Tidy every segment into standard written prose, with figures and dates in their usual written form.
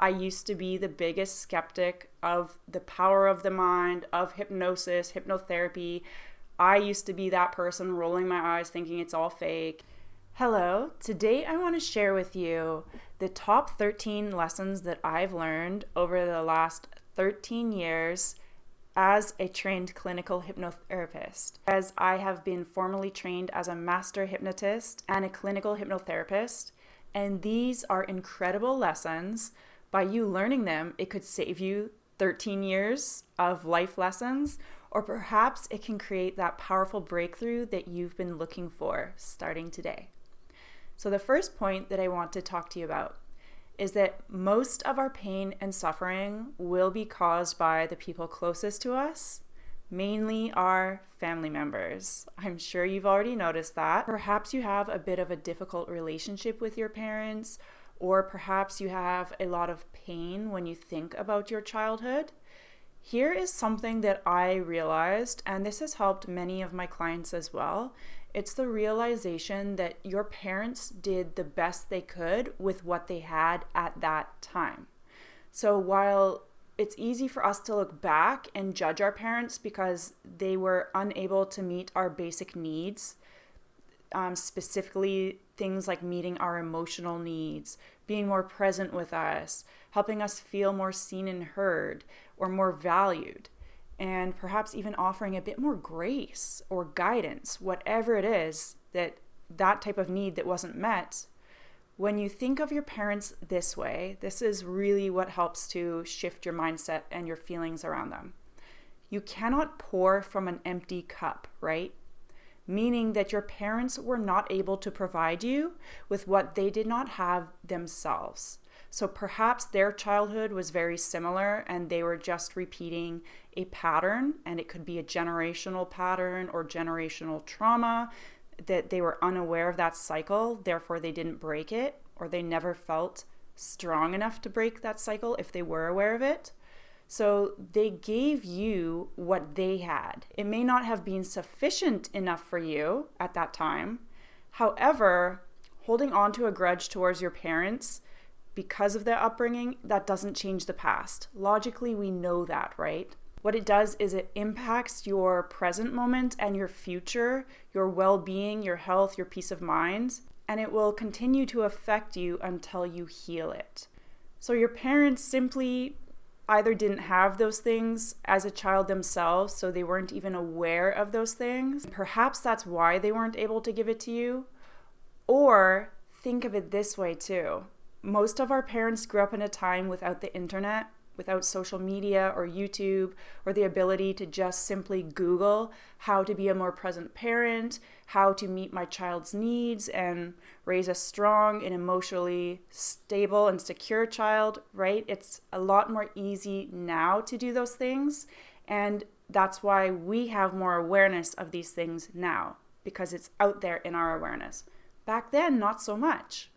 I used to be the biggest skeptic of the power of the mind, of hypnosis, hypnotherapy. I used to be that person rolling my eyes thinking it's all fake. Hello, today I want to share with you the top 13 lessons that I've learned over the last 13 years as a trained clinical hypnotherapist, as I have been formally trained as a master hypnotist and a clinical hypnotherapist. And these are incredible lessons. By you learning them, it could save you 13 years of life lessons, or perhaps it can create that powerful breakthrough that you've been looking for starting today. So the first point that I want to talk to you about is that most of our pain and suffering will be caused by the people closest to us, mainly our family members. I'm sure you've already noticed that. Perhaps you have a bit of a difficult relationship with your parents, or perhaps you have a lot of pain when you think about your childhood. Here is something that I realized, and this has helped many of my clients as well. It's the realization that your parents did the best they could with what they had at that time. So while it's easy for us to look back and judge our parents because they were unable to meet our basic needs, specifically things like meeting our emotional needs, being more present with us, helping us feel more seen and heard or more valued, and perhaps even offering a bit more grace or guidance, whatever it is that type of need that wasn't met. When you think of your parents this way, this is really what helps to shift your mindset and your feelings around them. You cannot pour from an empty cup, right? Meaning that your parents were not able to provide you with what they did not have themselves. So perhaps their childhood was very similar and they were just repeating a pattern, and it could be a generational pattern or generational trauma that they were unaware of that cycle, therefore they didn't break it, or they never felt strong enough to break that cycle if they were aware of it. So they gave you what they had. It may not have been sufficient enough for you at that time. However, holding on to a grudge towards your parents because of their upbringing, that doesn't change the past. Logically, we know that, right? What it does is it impacts your present moment and your future, your well-being, your health, your peace of mind, and it will continue to affect you until you heal it. So your parents simply either didn't have those things as a child themselves, so they weren't even aware of those things. Perhaps that's why they weren't able to give it to you. Or think of it this way too. Most of our parents grew up in a time without the internet, without social media or YouTube, or the ability to just simply Google how to be a more present parent, how to meet my child's needs and raise a strong and emotionally stable and secure child, right? It's a lot more easy now to do those things. And that's why we have more awareness of these things now, because it's out there in our awareness. Back then, not so much.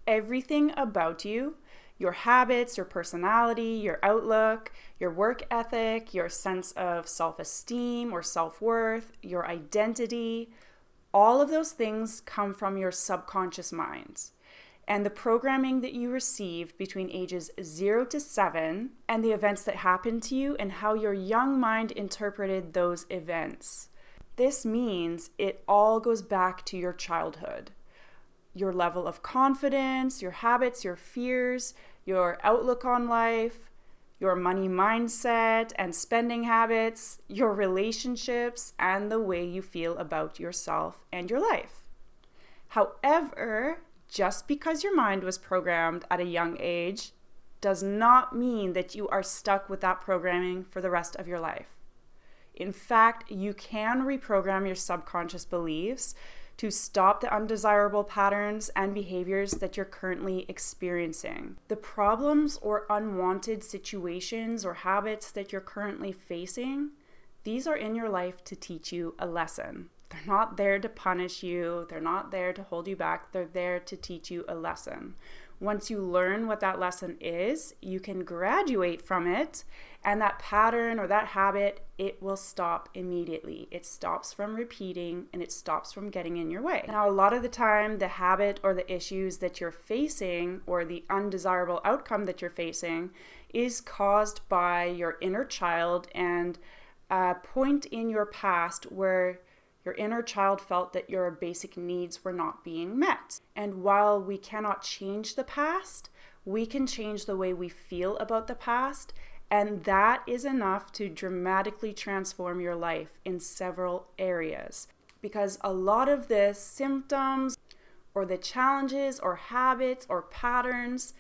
Everything about you, your habits, your personality, your outlook, your work ethic, your sense of self-esteem or self-worth, your identity, all of those things come from your subconscious mind. And the programming that you received between ages 0 to 7 and the events that happened to you and how your young mind interpreted those events. This means it all goes back to your childhood. Your level of confidence, your habits, your fears, your outlook on life, your money mindset and spending habits, your relationships, and the way you feel about yourself and your life. However, just because your mind was programmed at a young age does not mean that you are stuck with that programming for the rest of your life. In fact, you can reprogram your subconscious beliefs to stop the undesirable patterns and behaviors that you're currently experiencing. The problems or unwanted situations or habits that you're currently facing, these are in your life to teach you a lesson. They're not there to punish you. They're not there to hold you back. They're there to teach you a lesson. Once you learn what that lesson is, you can graduate from it, and that pattern or that habit, it will stop immediately. It stops from repeating and it stops from getting in your way. Now, a lot of the time, the habit or the issues that you're facing or the undesirable outcome that you're facing is caused by your inner child and a point in your past where your inner child felt that your basic needs were not being met. And while we cannot change the past, we can change the way we feel about the past, and that is enough to dramatically transform your life in several areas. Because a lot of the symptoms or the challenges or habits or patterns,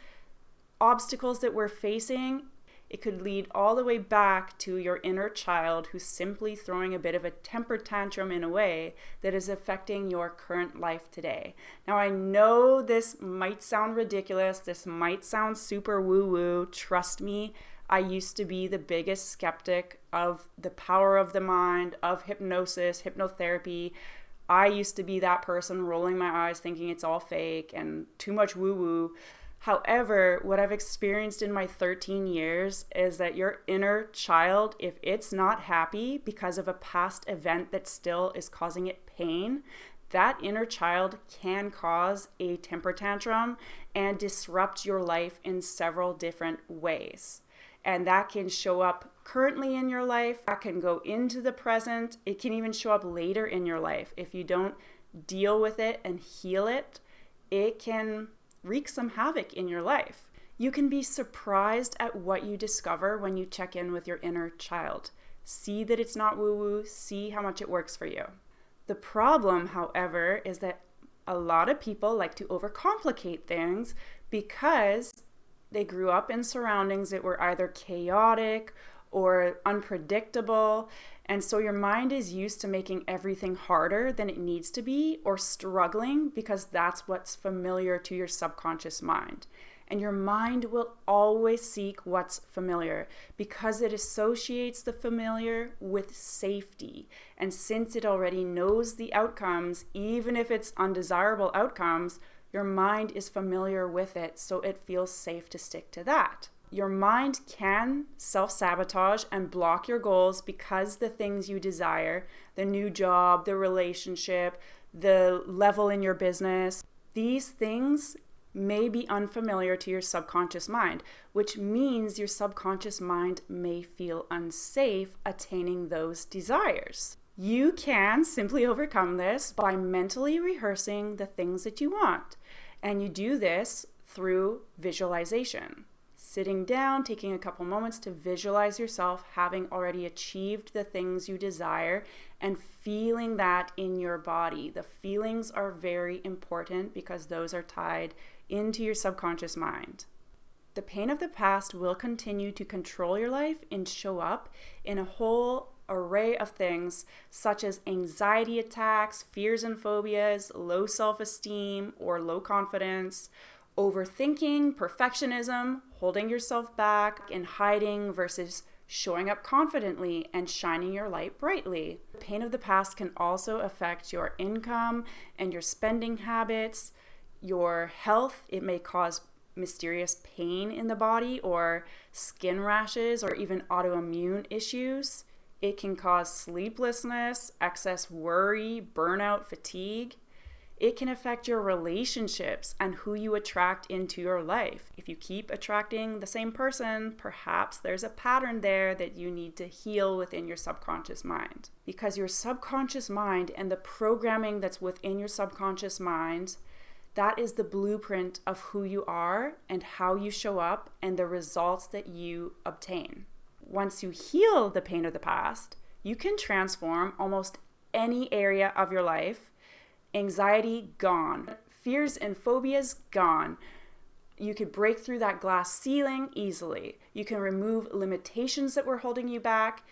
obstacles that we're facing, it could lead all the way back to your inner child who's simply throwing a bit of a temper tantrum in a way that is affecting your current life today. Now, I know this might sound ridiculous. This might sound super woo-woo. Trust me, I used to be the biggest skeptic of the power of the mind, of hypnosis, hypnotherapy. I used to be that person rolling my eyes thinking it's all fake and too much woo-woo. However, what I've experienced in my 13 years is that your inner child, if it's not happy because of a past event that still is causing it pain, that inner child can cause a temper tantrum and disrupt your life in several different ways. And that can show up currently in your life, that can go into the present, it can even show up later in your life. If you don't deal with it and heal it, it can wreak some havoc in your life. You can be surprised at what you discover when you check in with your inner child. See that it's not woo-woo, see how much it works for you. The problem, however, is that a lot of people like to overcomplicate things because they grew up in surroundings that were either chaotic or unpredictable. And so your mind is used to making everything harder than it needs to be, or struggling because that's what's familiar to your subconscious mind. And your mind will always seek what's familiar because it associates the familiar with safety. And since it already knows the outcomes, even if it's undesirable outcomes, your mind is familiar with it, so it feels safe to stick to that. Your mind can self-sabotage and block your goals because the things you desire, the new job, the relationship, the level in your business, these things may be unfamiliar to your subconscious mind, which means your subconscious mind may feel unsafe attaining those desires. You can simply overcome this by mentally rehearsing the things that you want. And you do this through visualization. Sitting down, taking a couple moments to visualize yourself having already achieved the things you desire and feeling that in your body. The feelings are very important because those are tied into your subconscious mind. The pain of the past will continue to control your life and show up in a whole array of things such as anxiety attacks, fears and phobias, low self-esteem or low confidence, overthinking, perfectionism, holding yourself back and hiding versus showing up confidently and shining your light brightly. The pain of the past can also affect your income and your spending habits, your health. It may cause mysterious pain in the body or skin rashes or even autoimmune issues. It can cause sleeplessness, excess worry, burnout, fatigue. It can affect your relationships and who you attract into your life. If you keep attracting the same person, perhaps there's a pattern there that you need to heal within your subconscious mind. Because your subconscious mind and the programming that's within your subconscious mind, that is the blueprint of who you are and how you show up and the results that you obtain. Once you heal the pain of the past, you can transform almost any area of your life. Anxiety, gone. Fears and phobias, gone. You could break through that glass ceiling easily. You can remove limitations that were holding you back,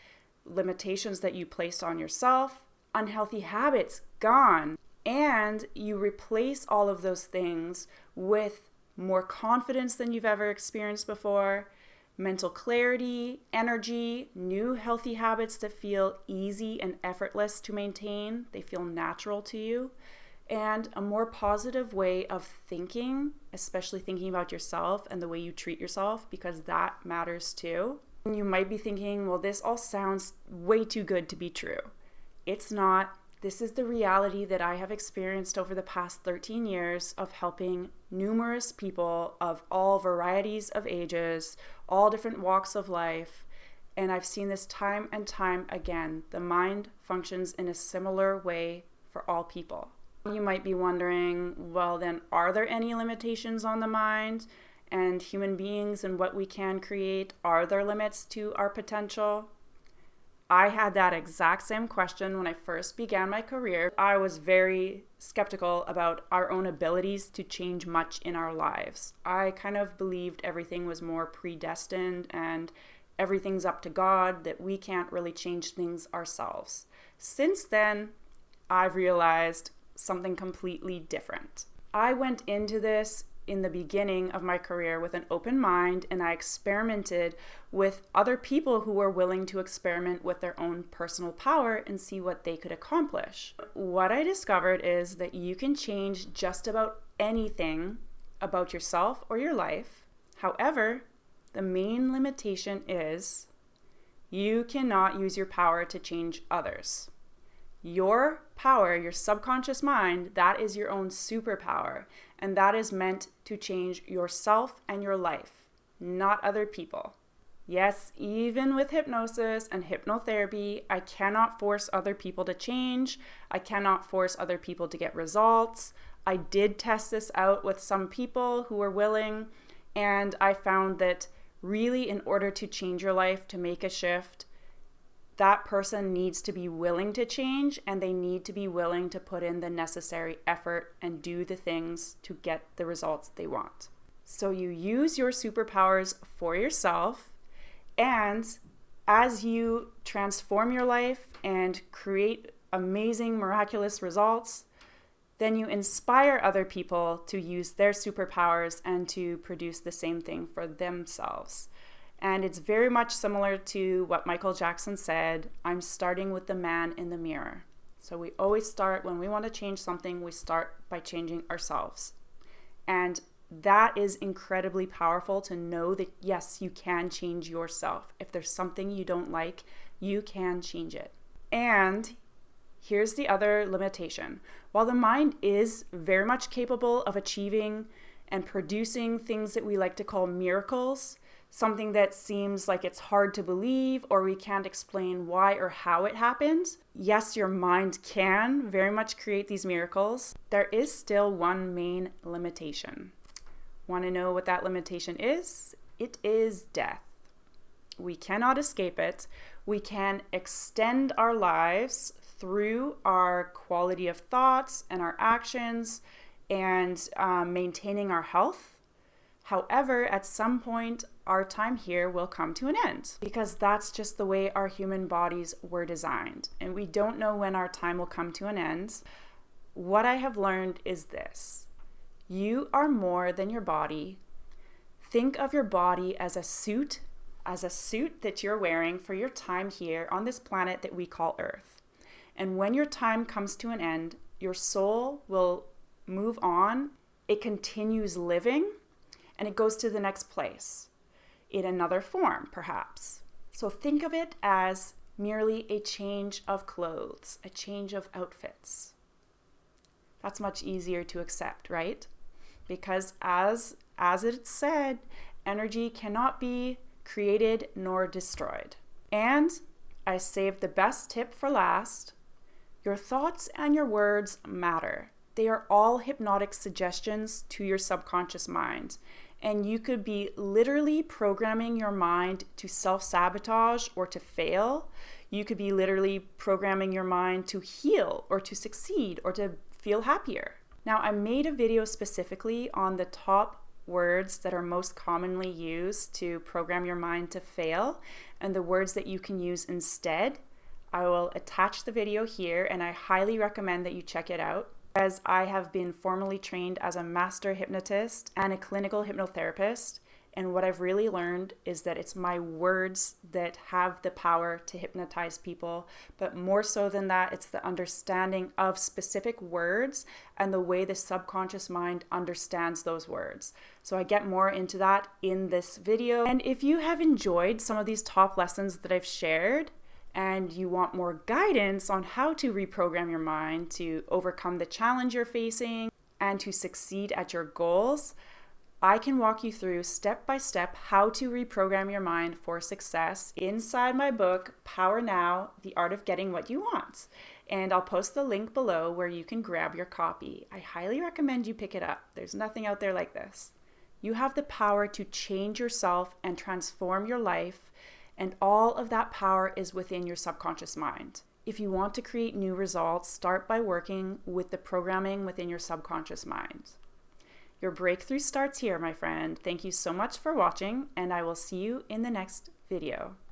limitations that you placed on yourself, unhealthy habits, gone. And you replace all of those things with more confidence than you've ever experienced before, mental clarity, energy, new healthy habits that feel easy and effortless to maintain. They feel natural to you. and a more positive way of thinking, especially thinking about yourself and the way you treat yourself, because that matters too. And you might be thinking, well, this all sounds way too good to be true. It's not. This is the reality that I have experienced over the past 13 years of helping numerous people of all varieties of ages, all different walks of life. And I've seen this time and time again. The mind functions in a similar way for all people. You might be wondering, well, then are there any limitations on the mind and human beings and what we can create? Are there limits to our potential? I had that exact same question when I first began my career. I was very skeptical about our own abilities to change much in our lives. I kind of believed everything was more predestined and everything's up to God, that we can't really change things ourselves. Since then, I've realized something completely different. I went into this in the beginning of my career with an open mind, and I experimented with other people who were willing to experiment with their own personal power and see what they could accomplish. What I discovered is that you can change just about anything about yourself or your life. However, the main limitation is you cannot use your power to change others. Your power, your subconscious mind, that is your own superpower, and that is meant to change yourself and your life, not other people. Yes, even with hypnosis and hypnotherapy, I cannot force other people to change. I cannot force other people to get results. I did test this out with some people who were willing, and I found that really, in order to change your life, to make a shift, that person needs to be willing to change, and they need to be willing to put in the necessary effort and do the things to get the results they want. So you use your superpowers for yourself, and as you transform your life and create amazing, miraculous results, then you inspire other people to use their superpowers and to produce the same thing for themselves. And it's very much similar to what Michael Jackson said, I'm starting with the man in the mirror. So we always start, when we want to change something, we start by changing ourselves. And that is incredibly powerful to know that, yes, you can change yourself. If there's something you don't like, you can change it. And here's the other limitation. While the mind is very much capable of achieving and producing things that we like to call miracles, something that seems like it's hard to believe or we can't explain why or how it happens. Yes, your mind can very much create these miracles. There is still one main limitation. Want to know what that limitation is? It is death. We cannot escape it. We can extend our lives through our quality of thoughts and our actions and maintaining our health. However, at some point, our time here will come to an end because that's just the way our human bodies were designed. And we don't know when our time will come to an end. What I have learned is this. You are more than your body. Think of your body as a suit that you're wearing for your time here on this planet that we call Earth. And when your time comes to an end, your soul will move on. It continues living and it goes to the next place in another form, perhaps. So think of it as merely a change of clothes, a change of outfits. That's much easier to accept, right? Because as it's said, energy cannot be created nor destroyed. And I saved the best tip for last. Your thoughts and your words matter. They are all hypnotic suggestions to your subconscious mind. And you could be literally programming your mind to self-sabotage or to fail. You could be literally programming your mind to heal or to succeed or to feel happier. Now, I made a video specifically on the top words that are most commonly used to program your mind to fail and the words that you can use instead. I will attach the video here, and I highly recommend that you check it out, as I have been formally trained as a master hypnotist and a clinical hypnotherapist, And what I've really learned is that it's my words that have the power to hypnotize people. But more so than that, it's the understanding of specific words and the way the subconscious mind understands those words. So I get more into that in this video. And if you have enjoyed some of these top lessons that I've shared, and you want more guidance on how to reprogram your mind to overcome the challenge you're facing and to succeed at your goals, I can walk you through step by step how to reprogram your mind for success inside my book, Power Now, The Art of Getting What You Want. And I'll post the link below where you can grab your copy. I highly recommend you pick it up. There's nothing out there like this. You have the power to change yourself and transform your life, and all of that power is within your subconscious mind. If you want to create new results, start by working with the programming within your subconscious mind. Your breakthrough starts here, my friend. Thank you so much for watching, and I will see you in the next video.